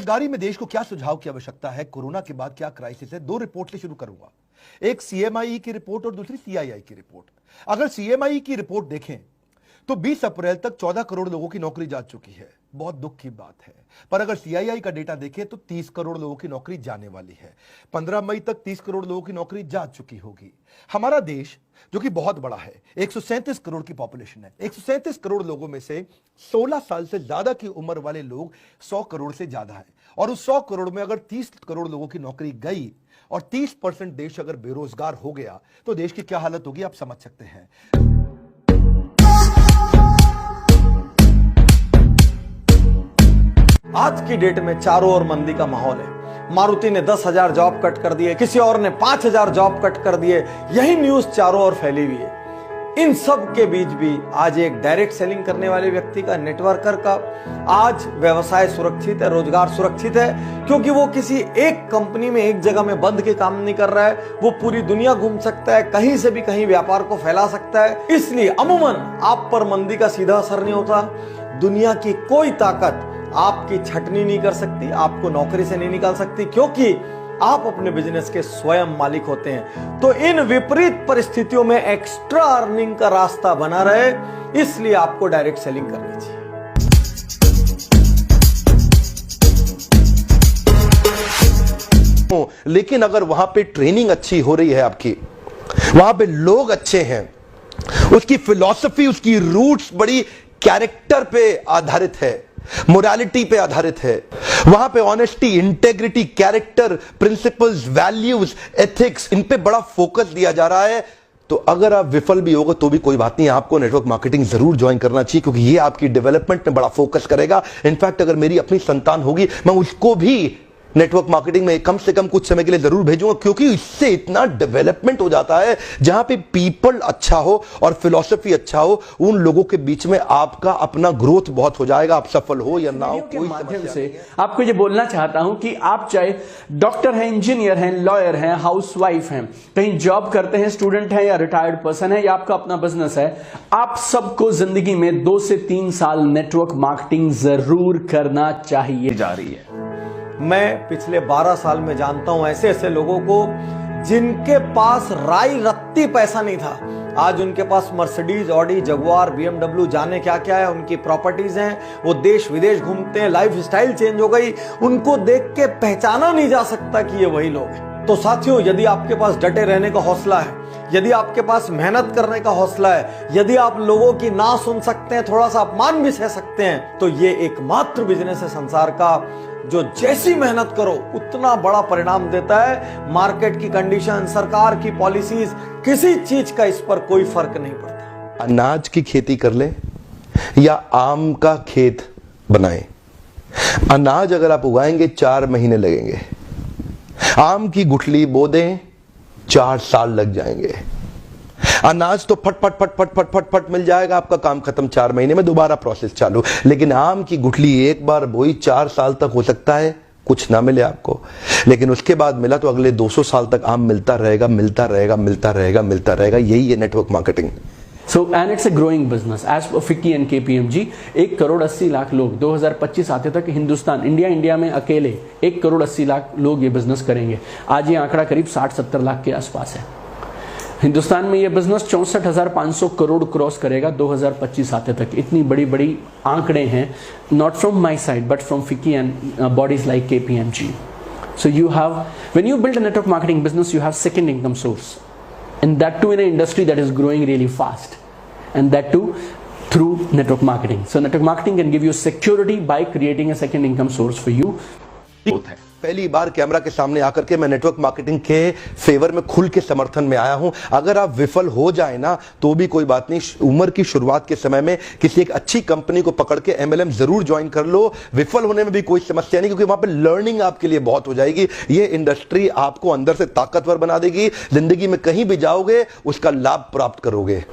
बेरोजगारी में देश को क्या सुझाव की आवश्यकता है, कोरोना के बाद क्या क्राइसिस है, दो रिपोर्ट से शुरू करूंगा। एक सीएमआई की रिपोर्ट और दूसरी सीआईआई की रिपोर्ट। अगर सीएमआई की रिपोर्ट देखें तो 20 अप्रैल तक 14 करोड़ लोगों की नौकरी जा चुकी है, बहुत दुख की बात है। पर अगर सीआईआई का डेटा देखें तो 30 करोड़ लोगों की नौकरी जाने वाली है। 15 मई तक 30 करोड़ लोगों की नौकरी जा चुकी होगी। हमारा देश जो कि बहुत बड़ा है, 137 करोड़ की पॉपुलेशन है। 137 करोड़ लोगों में से 16 साल से ज्यादा की उम्र वाले लोग 100 करोड़ से ज्यादा है। और उस 100 करोड़ में अगर 30 करोड़ लोगों की नौकरी गई और 30% देश अगर बेरोजगार हो गया तो देश की क्या हालत होगी आप समझ सकते हैं। आज की डेट में चारों ओर मंदी का माहौल है। मारुति ने 10,000 जॉब कट कर दिए, किसी और ने 5,000 जॉब कट कर दिए। यही न्यूज चारों ओर फैली हुई है। इन सब के बीच भी आज एक डायरेक्ट सेलिंग करने वाले व्यक्ति का, नेटवर्कर का आज व्यवसाय सुरक्षित है, रोजगार सुरक्षित है, क्योंकि वो किसी एक कंपनी में एक जगह में बंद के काम नहीं कर रहा है। वो पूरी दुनिया घूम सकता है, कहीं से भी कहीं व्यापार को फैला सकता है। इसलिए अमूमन आप पर मंदी का सीधा असर नहीं होता। दुनिया की कोई ताकत आपकी छटनी नहीं कर सकती, आपको नौकरी से नहीं निकाल सकती, क्योंकि आप अपने बिजनेस के स्वयं मालिक होते हैं। तो इन विपरीत परिस्थितियों में एक्स्ट्रा अर्निंग का रास्ता बना रहे, इसलिए आपको डायरेक्ट सेलिंग करनी चाहिए। लेकिन अगर वहां पे ट्रेनिंग अच्छी हो रही है, आपकी वहां पे लोग अच्छे हैं, उसकी फिलॉसफी, उसकी रूट्स बड़ी कैरेक्टर पे आधारित है, मोरालिटी पे आधारित है, वहां पे honesty, integrity, character, principles, values, ethics, इन पे बड़ा फोकस दिया जा रहा है, तो अगर आप विफल भी होगा तो भी कोई बात नहीं, आपको नेटवर्क मार्केटिंग जरूर ज्वाइन करना चाहिए, क्योंकि ये आपकी डेवलपमेंट में बड़ा फोकस करेगा। इनफैक्ट अगर मेरी अपनी संतान होगी, मैं उसको भी नेटवर्क मार्केटिंग में कम से कम कुछ समय के लिए जरूर भेजूंगा, क्योंकि इससे इतना डेवलपमेंट हो जाता है। जहां पे पीपल अच्छा हो और फिलॉसफी अच्छा हो, उन लोगों के बीच में आपका अपना ग्रोथ बहुत हो जाएगा, आप सफल हो या ना हो। कोई माध्यम से आपको ये बोलना चाहता हूं कि आप चाहे डॉक्टर हैं, इंजीनियर हैं, लॉयर हैं, हाउसवाइफ हैं, कहीं जॉब करते हैं, स्टूडेंट हैं या रिटायर्ड पर्सन है, या आपका अपना बिजनेस है, आप सबको जिंदगी में 2 से 3 साल नेटवर्क मार्केटिंग जरूर करना चाहिए। जा रही है। मैं पिछले 12 साल में जानता हूं ऐसे ऐसे लोगों को जिनके पास राई रत्ती पैसा नहीं था, आज उनके पास मर्सिडीज, ऑडी, जगुआर, बीएमडब्ल्यू, जाने क्या क्या है, उनकी प्रॉपर्टीज हैं, वो देश विदेश घूमते हैं, लाइफ स्टाइल चेंज हो गई, उनको देख के पहचाना नहीं जा सकता कि ये वही लोग हैं। तो साथियों, यदि आपके पास डटे रहने का हौसला है, यदि आपके पास मेहनत करने का हौसला है, यदि आप लोगों की ना सुन सकते हैं, थोड़ा सा अपमान भी सह सकते हैं, तो ये एकमात्र बिजनेस है संसार का जो जैसी मेहनत करो उतना बड़ा परिणाम देता है। मार्केट की कंडीशन, सरकार की पॉलिसीज, किसी चीज का इस पर कोई फर्क नहीं पड़ता। अनाज की खेती कर ले या आम का खेत बनाएं, अनाज अगर आप उगाएंगे 4 महीने लगेंगे, आम की गुठली बो दें 4 साल लग जाएंगे। अनाज तो फट फट फट फट फट फट फट मिल जाएगा, आपका काम खत्म, 4 महीने में दोबारा प्रोसेस चालू। लेकिन आम की गुठली एक बार बोई 4 साल तक हो सकता है कुछ ना मिले आपको, लेकिन उसके बाद मिला तो अगले 200 साल तक आम मिलता रहेगा, मिलता रहेगा, मिलता रहेगा, मिलता रहेगा। यही है network marketing. So and it's a growing business as per FICCI and KPMG। 1 crore 80 lakh लोग 2025 आते तक हिंदुस्तान, इंडिया में अकेले 1 करोड़ 80 लाख लोग ये बिजनेस करेंगे। आज ये आंकड़ा करीब 60-70 लाख के आसपास है। हिंदुस्तान में ये बिजनेस 64,500 करोड़ क्रॉस करेगा 2025 आते तक। इतनी बड़ी बड़ी आंकड़े हैं, not from my side but from FICCI and bodies like KPMG। So you have, when you build a network marketing business, you have second income source, and that too in an industry that is growing really fast, and that too through network marketing. So network marketing can give you security by creating a second income source for you. पहली बार camera के सामने आकर के मैं network marketing के favour में खुल के समर्थन में आया हूं। अगर आप विफल हो जाए ना तो भी कोई बात नहीं, उम्र की शुरुआत के समय में किसी एक अच्छी कंपनी को पकड़ के MLM जरूर ज्वाइन कर लो। विफल होने में भी कोई समस्या नहीं, क्योंकि वहां पे लर्निंग आपके लिए बहुत हो जाएगी। ये इंडस्ट्री आपको अंदर से ताकतवर बना देगी, जिंदगी में कहीं भी जाओगे उसका लाभ प्राप्त करोगे।